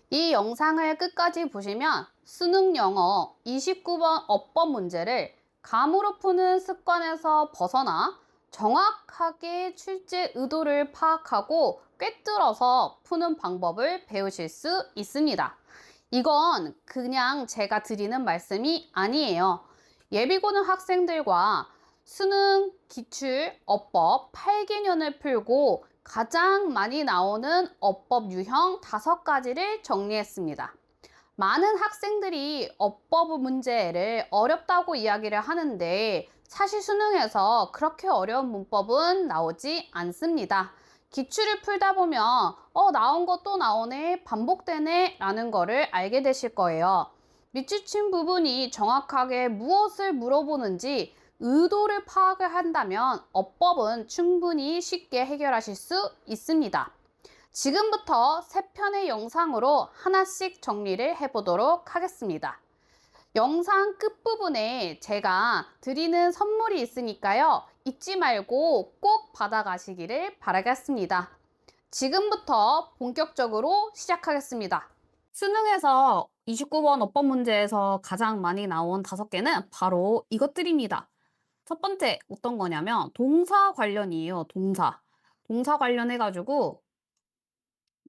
이 영상을 끝까지 보시면 수능 영어 29번 어법 문제를 감으로 푸는 습관에서 벗어나 정확하게 출제 의도를 파악하고 꿰뚫어서 푸는 방법을 배우실 수 있습니다. 이건 그냥 제가 드리는 말씀이 아니에요. 예비고는 학생들과 수능, 기출, 어법 8개년을 풀고 가장 많이 나오는 어법 유형 5가지를 정리했습니다. 많은 학생들이 어법 문제를 어렵다고 이야기를 하는데 사실 수능에서 그렇게 어려운 문법은 나오지 않습니다. 기출을 풀다 보면 나온 거 또 나오네, 반복되네 라는 거를 알게 되실 거예요. 밑줄친 부분이 정확하게 무엇을 물어보는지 의도를 파악을 한다면 어법은 충분히 쉽게 해결하실 수 있습니다. 지금부터 3편의 영상으로 하나씩 정리를 해보도록 하겠습니다. 영상 끝부분에 제가 드리는 선물이 있으니까요. 잊지 말고 꼭 받아가시기를 바라겠습니다. 지금부터 본격적으로 시작하겠습니다. 수능에서 29번 어법 문제에서 가장 많이 나온 5개는 바로 이것들입니다. 첫 번째 어떤 거냐면 동사 관련이에요. 동사 관련해가지고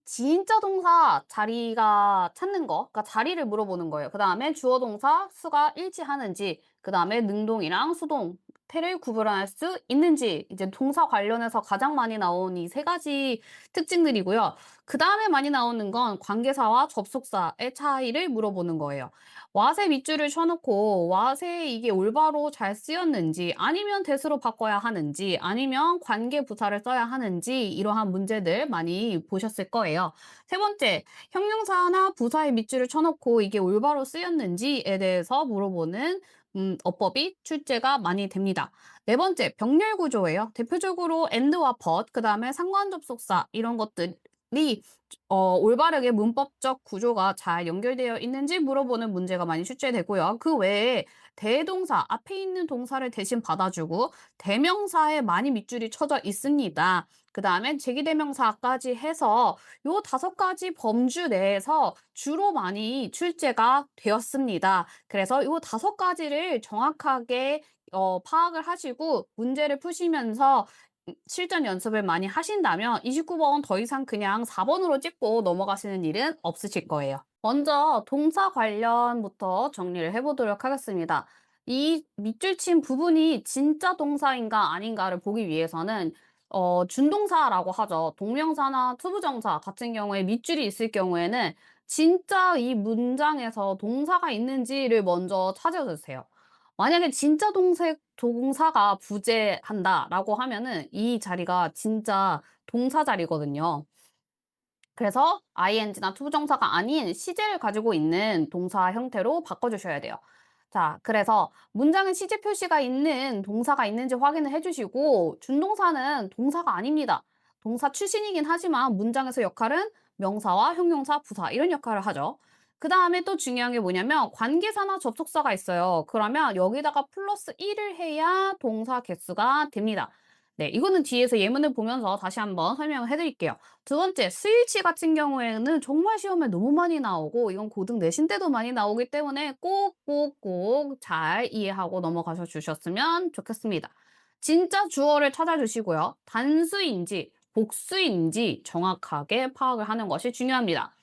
진짜 동사 자리가 찾는 거, 그러니까 자리를 물어보는 거예요. 그 다음에 주어 동사 수가 일치하는지, 그 다음에 능동이랑 수동, 태를 구분할 수 있는지, 이제 동사 관련해서 가장 많이 나온 이 3가지 특징들이고요. 그 다음에 많이 나오는 건 관계사와 접속사의 차이를 물어보는 거예요. 왓에 밑줄을 쳐놓고 왓에 이게 올바로 잘 쓰였는지, 아니면 대수로 바꿔야 하는지, 아니면 관계 부사를 써야 하는지, 이러한 문제들 많이 보셨을 거예요. 세 번째, 형용사나 부사의 밑줄을 쳐놓고 이게 올바로 쓰였는지에 대해서 물어보는 어법이 출제가 많이 됩니다. 네 번째, 병렬 구조예요. 대표적으로 and와 but, 그 다음에 상관접속사 이런 것들이 올바르게 문법적 구조가 잘 연결되어 있는지 물어보는 문제가 많이 출제되고요. 그 외에 대동사, 앞에 있는 동사를 대신 받아주고 대명사에 많이 밑줄이 쳐져 있습니다. 그 다음에 제기대명사까지 해서 요 5가지 범주 내에서 주로 많이 출제가 되었습니다. 그래서 요 5가지를 정확하게 파악을 하시고 문제를 푸시면서 실전 연습을 많이 하신다면 29번 더 이상 그냥 4번으로 찍고 넘어가시는 일은 없으실 거예요. 먼저 동사 관련부터 정리를 해보도록 하겠습니다. 이 밑줄 친 부분이 진짜 동사인가 아닌가를 보기 위해서는 준동사라고 하죠. 동명사나 투부정사 같은 경우에 밑줄이 있을 경우에는 진짜 이 문장에서 동사가 있는지를 먼저 찾아주세요. 만약에 진짜 동사가 부재한다라고 하면은 이 자리가 진짜 동사 자리거든요. 그래서 ing나 투부정사가 아닌 시제를 가지고 있는 동사 형태로 바꿔주셔야 돼요. 자, 그래서 문장에 시제 표시가 있는 동사가 있는지 확인을 해주시고 준동사는 동사가 아닙니다. 동사 출신이긴 하지만 문장에서 역할은 명사와 형용사, 부사 이런 역할을 하죠. 그 다음에 또 중요한 게 뭐냐면 관계사나 접속사가 있어요. 그러면 여기다가 플러스 1을 해야 동사 개수가 됩니다. 네, 이거는 뒤에서 예문을 보면서 다시 한번 설명을 해드릴게요. 두 번째, 스위치 같은 경우에는 정말 시험에 너무 많이 나오고 이건 고등 내신 때도 많이 나오기 때문에 꼭 잘 이해하고 넘어가셔 주셨으면 좋겠습니다. 진짜 주어를 찾아주시고요. 단수인지 복수인지 정확하게 파악을 하는 것이 중요합니다.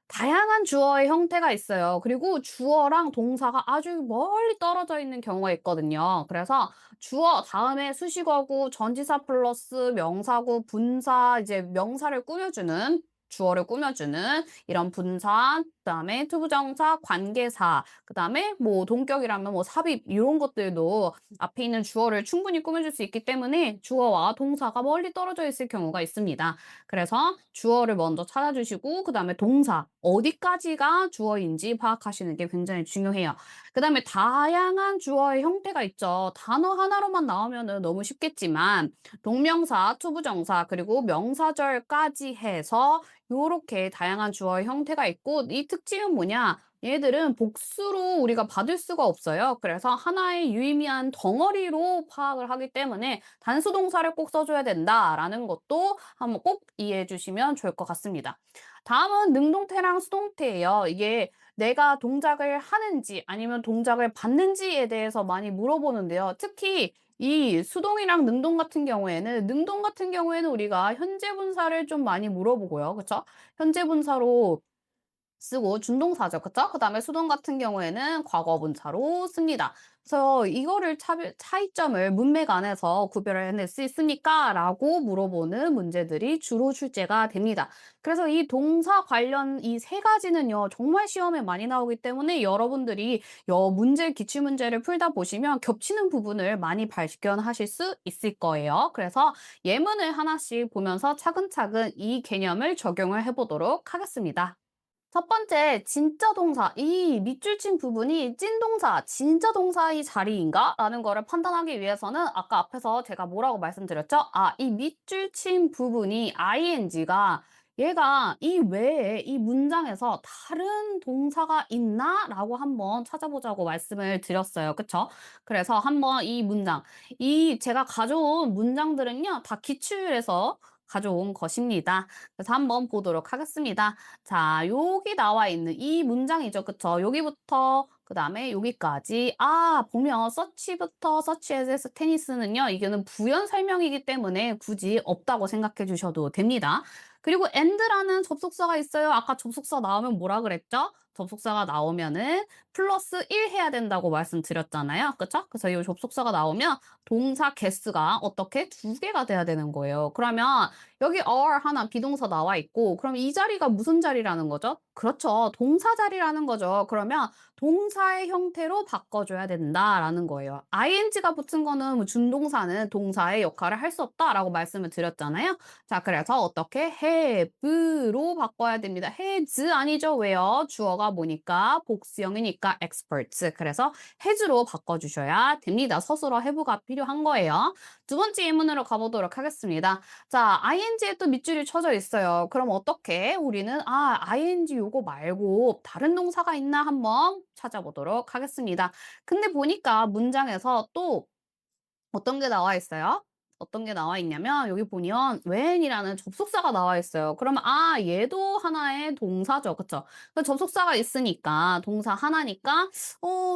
다양한 주어의 형태가 있어요. 그리고 주어랑 동사가 아주 멀리 떨어져 있는 경우가 있거든요. 그래서 주어 다음에 수식어구, 전치사 플러스 명사구, 분사, 이제 명사를 꾸며주는 주어를 꾸며주는 이런 분사, 그다음에 투부정사, 관계사, 그다음에 뭐 동격이라면 뭐 삽입 이런 것들도 앞에 있는 주어를 충분히 꾸며줄 수 있기 때문에 주어와 동사가 멀리 떨어져 있을 경우가 있습니다. 그래서 주어를 먼저 찾아주시고 그다음에 동사 어디까지가 주어인지 파악하시는 게 굉장히 중요해요. 그다음에 다양한 주어의 형태가 있죠. 단어 하나로만 나오면은 너무 쉽겠지만 동명사, 투부정사 그리고 명사절까지 해서 요렇게 다양한 주어의 형태가 있고 이 특징은 뭐냐? 얘들은 복수로 우리가 받을 수가 없어요. 그래서 하나의 유의미한 덩어리로 파악을 하기 때문에 단수 동사를 꼭 써줘야 된다라는 것도 한번 꼭 이해해 주시면 좋을 것 같습니다. 다음은 능동태랑 수동태예요. 이게 내가 동작을 하는지 아니면 동작을 받는지에 대해서 많이 물어보는데요. 특히 이 수동이랑 능동 같은 경우에는 우리가 현재 분사를 좀 많이 물어보고요. 그쵸? 현재 분사로 쓰고 준동사죠. 그쵸? 그다음에 수동 같은 경우에는 과거 분사로 씁니다. 그래서 이거를 차이점을 문맥 안에서 구별을 해낼 수 있습니까? 라고 물어보는 문제들이 주로 출제가 됩니다. 그래서 이 동사 관련 이 세 가지는요, 정말 시험에 많이 나오기 때문에 여러분들이 기출 문제를 풀다 보시면 겹치는 부분을 많이 발견하실 수 있을 거예요. 그래서 예문을 하나씩 보면서 차근차근 이 개념을 적용을 해보도록 하겠습니다. 첫 번째, 진짜 동사. 이 밑줄 친 부분이 찐 동사, 진짜 동사의 자리인가? 라는 거를 판단하기 위해서는 아까 앞에서 제가 뭐라고 말씀드렸죠? 아, 이 밑줄 친 부분이 ing가 얘가 이 외에 이 문장에서 다른 동사가 있나? 라고 한번 찾아보자고 말씀을 드렸어요. 그쵸? 그래서 한번 이 문장, 이 제가 가져온 문장들은요, 다 기출에서 가져온 것입니다. 그래서 한번 보도록 하겠습니다. 자, 여기 나와 있는 이 문장이죠. 그쵸? 여기부터 그다음에 여기까지. 아, 보면 서치부터 search as 테니스는요. 이거는 부연 설명이기 때문에 굳이 없다고 생각해 주셔도 됩니다. 그리고 and라는 접속사가 있어요. 아까 접속사 나오면 뭐라 그랬죠? 접속사가 나오면은 플러스 1 해야 된다고 말씀드렸잖아요. 그쵸? 그래서 이 접속사가 나오면 동사 개수가 어떻게? 두 개가 돼야 되는 거예요. 그러면 여기 are 하나 비동사 나와 있고 그럼 이 자리가 무슨 자리라는 거죠? 그렇죠. 동사 자리라는 거죠. 그러면 동사의 형태로 바꿔줘야 된다라는 거예요. ing가 붙은 거는 뭐 준동사는 동사의 역할을 할 수 없다라고 말씀을 드렸잖아요. 자, 그래서 어떻게 have로 바꿔야 됩니다. has 아니죠. 왜요? 주어가 뭐니까 복수형이니까 experts. 그래서 has로 바꿔주셔야 됩니다. 서술어 have가 필요한 거예요. 두 번째 예문으로 가보도록 하겠습니다. 자, ing에 또 밑줄이 쳐져 있어요. 그럼 어떻게 우리는 ing 요거 말고 다른 동사가 있나 한번 찾아보도록 하겠습니다. 근데 보니까 문장에서 또 어떤 게 나와 있어요? 어떤 게 나와 있냐면 여기 보면 when이라는 접속사가 나와 있어요. 그러면 얘도 하나의 동사죠. 그쵸? 그 접속사가 있으니까 동사 하나니까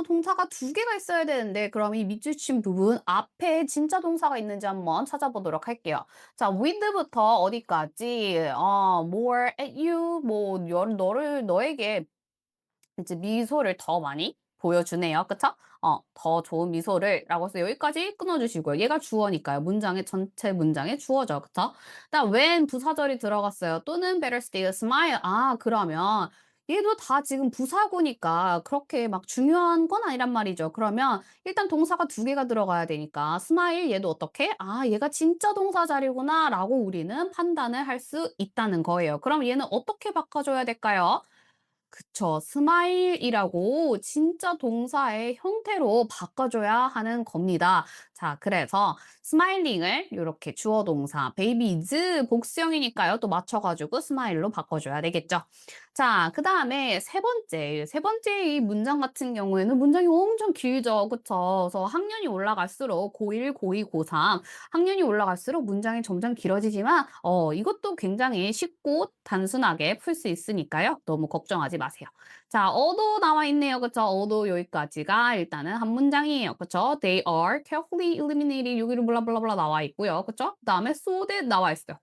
동사가 두 개가 있어야 되는데 그럼 이 밑줄 친 부분 앞에 진짜 동사가 있는지 한번 찾아보도록 할게요. 자, with부터 어디까지? more at you 뭐 너에게 이제 미소를 더 많이 보여주네요. 그쵸? 더 좋은 미소를 라고 해서 여기까지 끊어주시고요. 얘가 주어니까요. 전체 문장의 주어죠. 그쵸? 그다음 when 부사절이 들어갔어요. 또는 better still smile. 그러면 얘도 다 지금 부사구니까 그렇게 막 중요한 건 아니란 말이죠. 그러면 일단 동사가 두 개가 들어가야 되니까 smile 얘도 어떻게? 얘가 진짜 동사 자리구나 라고 우리는 판단을 할 수 있다는 거예요. 그럼 얘는 어떻게 바꿔줘야 될까요? 그쵸. 스마일이라고 진짜 동사의 형태로 바꿔줘야 하는 겁니다. 자, 그래서 스마일링을 이렇게 주어 동사 babies 복수형이니까요. 또 맞춰가지고 스마일로 바꿔줘야 되겠죠. 자, 그 다음에 세 번째 이 문장 같은 경우에는 문장이 엄청 길죠. 그쵸. 그래서 학년이 올라갈수록 고1, 고2, 고3 학년이 올라갈수록 문장이 점점 길어지지만 이것도 굉장히 쉽고 단순하게 풀 수 있으니까요. 너무 걱정하지 마세요. 자, 어도 나와 있네요. 그쵸? 어도 여기까지가 일단은 한 문장이에요. 그쵸? They are carefully eliminated. 여기로 블라블라블라 나와 있고요. 그쵸? 그다음에 so that 나와 있어요.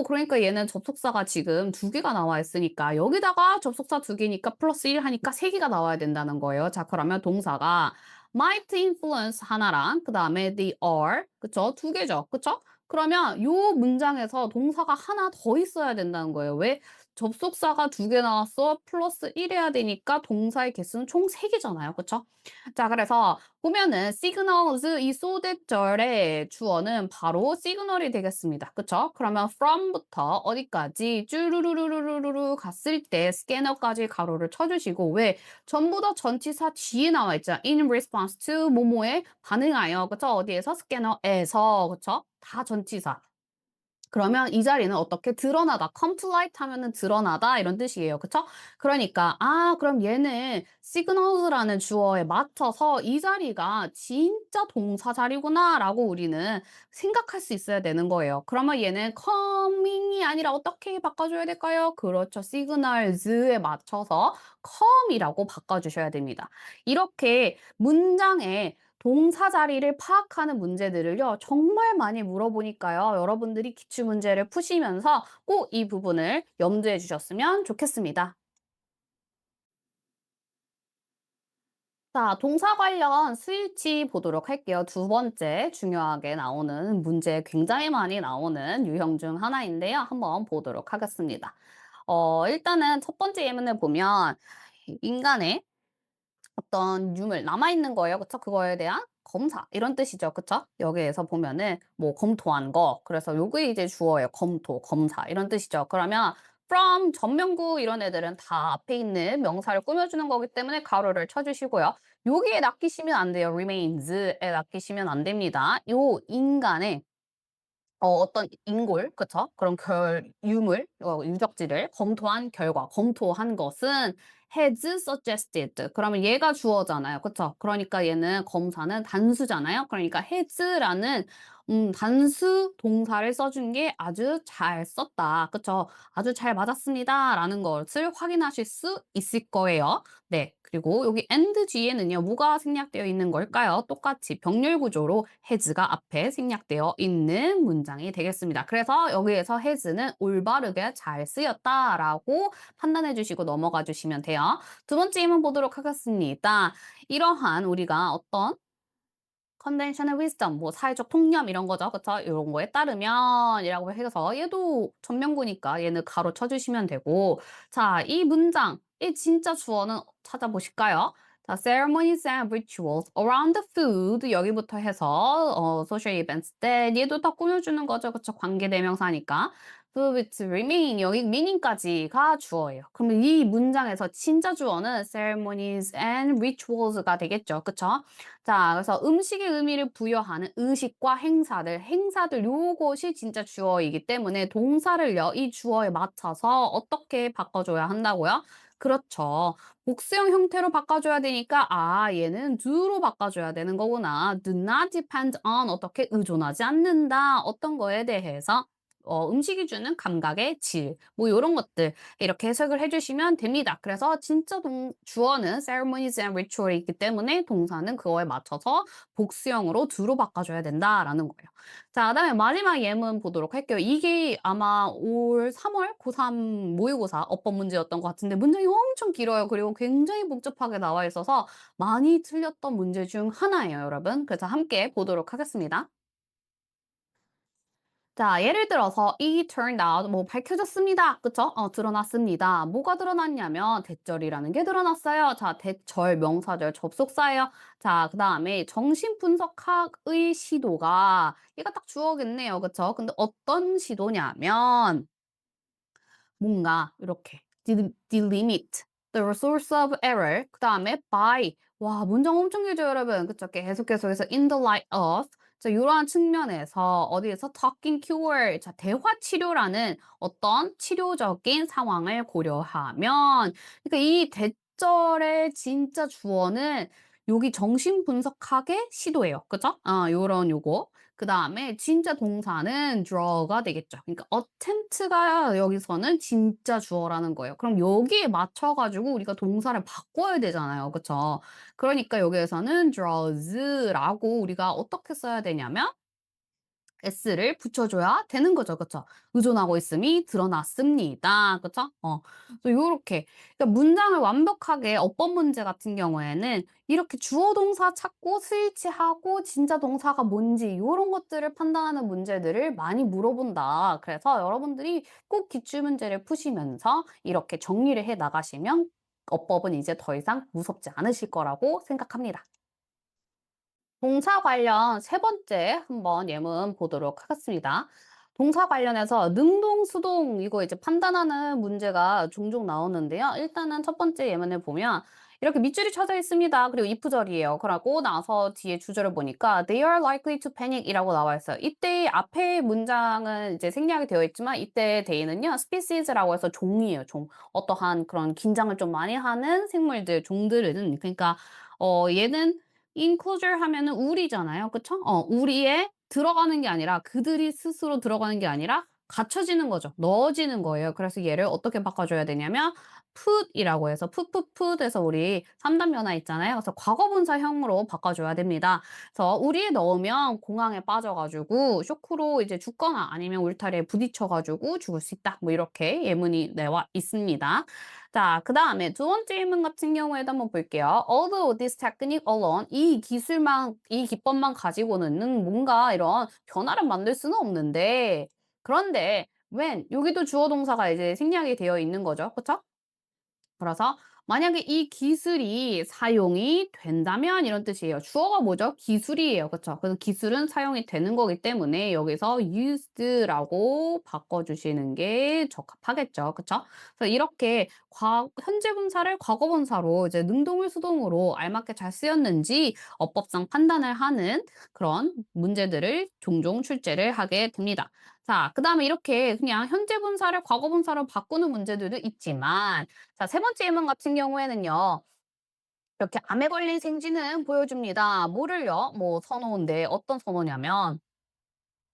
그러니까 얘는 접속사가 지금 두 개가 나와 있으니까 여기다가 접속사 두 개니까 플러스 1 하니까 세 개가 나와야 된다는 거예요. 자, 그러면 동사가 might influence 하나랑 그다음에 they are 그쵸? 두 개죠. 그쵸? 그러면 요 문장에서 동사가 하나 더 있어야 된다는 거예요. 왜? 접속사가 두 개 나왔어. 플러스 1 해야 되니까 동사의 개수는 총 3개잖아요. 그쵸? 자, 그래서 보면은 signals 이 so that 절의 주어는 바로 signal이 되겠습니다. 그쵸? 그러면 from부터 어디까지 쭈루루루루루루 갔을 때 scanner까지 가로를 쳐주시고 왜? 전부 다 전치사 뒤에 나와 있죠. in response to 뭐뭐에 반응하여. 그쵸? 어디에서? scanner에서. 그쵸? 다 전치사. 그러면 이 자리는 어떻게 드러나다, come to light 하면은 드러나다 이런 뜻이에요. 그쵸? 그러니까 그럼 얘는 signals라는 주어에 맞춰서 이 자리가 진짜 동사 자리구나라고 우리는 생각할 수 있어야 되는 거예요. 그러면 얘는 coming이 아니라 어떻게 바꿔줘야 될까요? 그렇죠. signals에 맞춰서 come이라고 바꿔주셔야 됩니다. 이렇게 문장에 동사 자리를 파악하는 문제들을요, 정말 많이 물어보니까요. 여러분들이 기출문제를 푸시면서 꼭 이 부분을 염두해 주셨으면 좋겠습니다. 자, 동사 관련 스위치 보도록 할게요. 두 번째 중요하게 나오는 문제 굉장히 많이 나오는 유형 중 하나인데요. 한번 보도록 하겠습니다. 일단은 첫 번째 예문을 보면 인간의 어떤 유물 남아있는 거예요. 그쵸? 그거에 대한 검사 이런 뜻이죠. 그쵸? 여기에서 보면은 뭐 검토한 거. 그래서 요게 이제 주어예요. 검토, 검사 이런 뜻이죠. 그러면 from, 전명구 이런 애들은 다 앞에 있는 명사를 꾸며주는 거기 때문에 가로를 쳐주시고요. 여기에 낚이시면 안 돼요. remains에 낚이시면 안 됩니다. 요 인간의 어떤 인골, 그쵸? 그런 유물, 유적지를 검토한 결과, 검토한 것은 has suggested. 그러면 얘가 주어잖아요. 그쵸? 그러니까 얘는 검사는 단수잖아요. 그러니까 has라는 단수 동사를 써준 게 아주 잘 썼다. 그쵸? 아주 잘 맞았습니다. 라는 것을 확인하실 수 있을 거예요. 네. 그리고 여기 and 뒤에는요, 뭐가 생략되어 있는 걸까요? 똑같이 병렬 구조로 has가 앞에 생략되어 있는 문장이 되겠습니다. 그래서 여기에서 has는 올바르게 잘 쓰였다라고 판단해 주시고 넘어가 주시면 돼요. 두 번째 질문 보도록 하겠습니다. 이러한 우리가 어떤 conventional wisdom, 뭐 사회적 통념 이런 거죠. 그쵸? 이런 거에 따르면 이라고 해서 얘도 전명구니까 얘는 가로 쳐주시면 되고 자, 이 문장, 이 진짜 주어는 찾아보실까요? 자, ceremonies and rituals around the food 여기부터 해서 social events 때 얘도 다 꾸며주는 거죠. 그쵸? 관계대명사니까. food with remain 여기 meaning까지가 주어예요. 그러면 이 문장에서 진짜 주어는 ceremonies and rituals가 되겠죠. 그쵸? 자, 그래서 음식의 의미를 부여하는 의식과 행사들 요것이 진짜 주어이기 때문에 동사를요, 이 주어에 맞춰서 어떻게 바꿔줘야 한다고요? 그렇죠. 복수형 형태로 바꿔줘야 되니까 얘는 do로 바꿔줘야 되는 거구나. do not depend on 어떻게 의존하지 않는다. 어떤 거에 대해서 음식이 주는 감각의 질, 뭐 요런 것들 이렇게 해석을 해주시면 됩니다. 그래서 진짜 주어는 ceremonies and ritual이 있기 때문에 동사는 그거에 맞춰서 복수형으로 do로 바꿔줘야 된다라는 거예요. 자, 그다음에 마지막 예문 보도록 할게요. 이게 아마 올 3월 고3 모의고사 어법 문제였던 것 같은데 문장이 엄청 길어요. 그리고 굉장히 복잡하게 나와 있어서 많이 틀렸던 문제 중 하나예요, 여러분. 그래서 함께 보도록 하겠습니다. 자, 예를 들어서 "It turned out" 뭐 밝혀졌습니다. 그쵸? 드러났습니다. 뭐가 드러났냐면 대절이라는 게 드러났어요. 자, 대절, 명사절, 접속사예요. 자, 그다음에 정신분석학의 시도가 얘가 딱 주어겠네요. 그쵸? 근데 어떤 시도냐면 뭔가 이렇게 delimit the source of error 그다음에 by 와 문장 엄청 길죠 여러분 그쵸 계속해서 in the light of 자 요러한 측면에서 어디에서 talking cure 자 대화 치료라는 어떤 치료적인 상황을 고려하면 그러니까 이 대절의 진짜 주어는 여기 정신분석학의 시도예요. 그죠? 요런 요거. 그다음에 진짜 동사는 draw가 되겠죠. 그러니까 attempt가 여기서는 진짜 주어라는 거예요. 그럼 여기에 맞춰 가지고 우리가 동사를 바꿔야 되잖아요. 그쵸? 그러니까 여기에서는 draws라고 우리가 어떻게 써야 되냐면 s를 붙여줘야 되는 거죠. 그쵸? 의존하고 있음이 드러났습니다. 그쵸? 그래서 요렇게. 그러니까 문장을 완벽하게 어법 문제 같은 경우에는 이렇게 주어 동사 찾고 스위치하고 진짜 동사가 뭔지 요런 것들을 판단하는 문제들을 많이 물어본다. 그래서 여러분들이 꼭 기출 문제를 푸시면서 이렇게 정리를 해 나가시면 어법은 이제 더 이상 무섭지 않으실 거라고 생각합니다. 동사 관련 세 번째 한번 예문 보도록 하겠습니다. 동사 관련해서 능동, 수동 이거 이제 판단하는 문제가 종종 나오는데요. 일단은 첫 번째 예문을 보면 이렇게 밑줄이 쳐져 있습니다. 그리고 if절이에요. 그러고 나서 뒤에 주절을 보니까 they are likely to panic 이라고 나와 있어요. 이때 앞에 문장은 이제 생략이 되어 있지만 이때 they는요, species라고 해서 종이에요, 종. 어떠한 그런 긴장을 좀 많이 하는 생물들, 종들은. 그러니까, 얘는 enclosure 하면은 우리잖아요. 그쵸? 우리에 들어가는 게 아니라 그들이 스스로 들어가는 게 아니라 갇혀지는 거죠. 넣어지는 거예요. 그래서 얘를 어떻게 바꿔줘야 되냐면 put이라고 해서 put 에서 우리 3단 변화 있잖아요. 그래서 과거분사형으로 바꿔줘야 됩니다. 그래서 우리에 넣으면 공항에 빠져가지고 쇼크로 이제 죽거나 아니면 울타리에 부딪혀가지고 죽을 수 있다. 뭐 이렇게 예문이 나와 있습니다. 자, 그 다음에 두 번째 예문 같은 경우에도 한번 볼게요. Although this technique alone, 이 기술만, 이 기법만 가지고는 뭔가 이런 변화를 만들 수는 없는데, 그런데 when, 여기도 주어 동사가 이제 생략이 되어 있는 거죠. 그쵸? 그래서 만약에 이 기술이 사용이 된다면 이런 뜻이에요. 주어가 뭐죠? 기술이에요. 그쵸? 그래서 기술은 사용이 되는 거기 때문에 여기서 used라고 바꿔주시는 게 적합하겠죠. 그쵸? 그래서 이렇게 현재 분사를 과거 분사로 이제 능동을 수동으로 알맞게 잘 쓰였는지 어법상 판단을 하는 그런 문제들을 종종 출제를 하게 됩니다. 자, 그다음에 이렇게 그냥 현재 분사를 과거 분사로 바꾸는 문제들도 있지만, 자, 세 번째 예문 같은 경우에는요. 이렇게 암에 걸린 생쥐는 보여줍니다. 뭐를요? 뭐 선호인데 어떤 선호냐면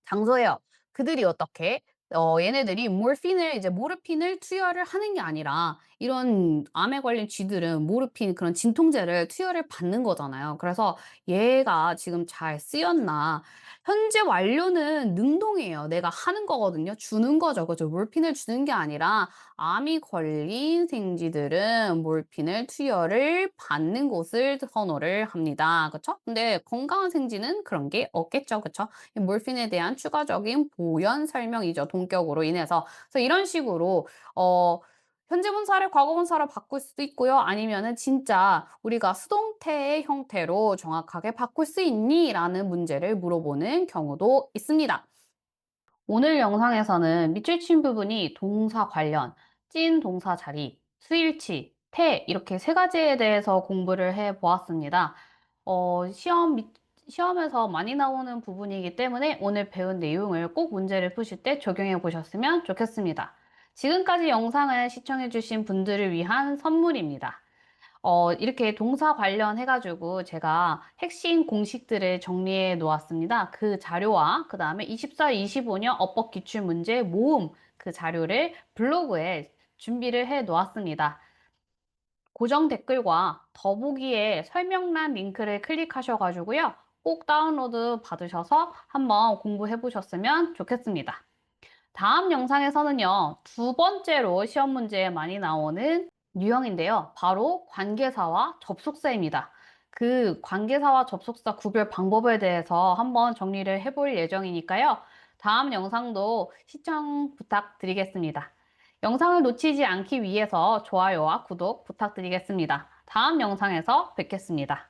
장소예요. 그들이 어떻게 얘네들이 몰핀을 이제 모르핀을 투여를 하는 게 아니라 이런 암에 걸린 쥐들은 모르핀 그런 진통제를 투여를 받는 거잖아요. 그래서 얘가 지금 잘 쓰였나. 현재 완료는 능동이에요. 내가 하는 거거든요. 주는 거죠. 그죠? 몰핀을 주는 게 아니라 암이 걸린 생쥐들은 몰핀을 투여를 받는 곳을 선호를 합니다. 그쵸? 근데 건강한 생쥐는 그런 게 없겠죠. 그쵸? 몰핀에 대한 추가적인 보연 설명이죠. 동격으로 인해서. 그래서 이런 식으로 현재 분사를 과거 분사로 바꿀 수도 있고요. 아니면은 진짜 우리가 수동태의 형태로 정확하게 바꿀 수 있니? 라는 문제를 물어보는 경우도 있습니다. 오늘 영상에서는 밑줄 친 부분이 동사 관련, 찐 동사 자리, 수일치, 태 이렇게 세 가지에 대해서 공부를 해 보았습니다. 시험에서 많이 나오는 부분이기 때문에 오늘 배운 내용을 꼭 문제를 푸실 때 적용해 보셨으면 좋겠습니다. 지금까지 영상을 시청해 주신 분들을 위한 선물입니다. 이렇게 동사 관련해가지고 제가 핵심 공식들을 정리해 놓았습니다. 그 자료와 그 다음에 24, 25년 어법 기출문제 모음 그 자료를 블로그에 준비를 해 놓았습니다. 고정 댓글과 더보기에 설명란 링크를 클릭하셔가지고요. 꼭 다운로드 받으셔서 한번 공부해 보셨으면 좋겠습니다. 다음 영상에서는요, 두 번째로 시험 문제에 많이 나오는 유형인데요. 바로 관계사와 접속사입니다. 그 관계사와 접속사 구별 방법에 대해서 한번 정리를 해볼 예정이니까요. 다음 영상도 시청 부탁드리겠습니다. 영상을 놓치지 않기 위해서 좋아요와 구독 부탁드리겠습니다. 다음 영상에서 뵙겠습니다.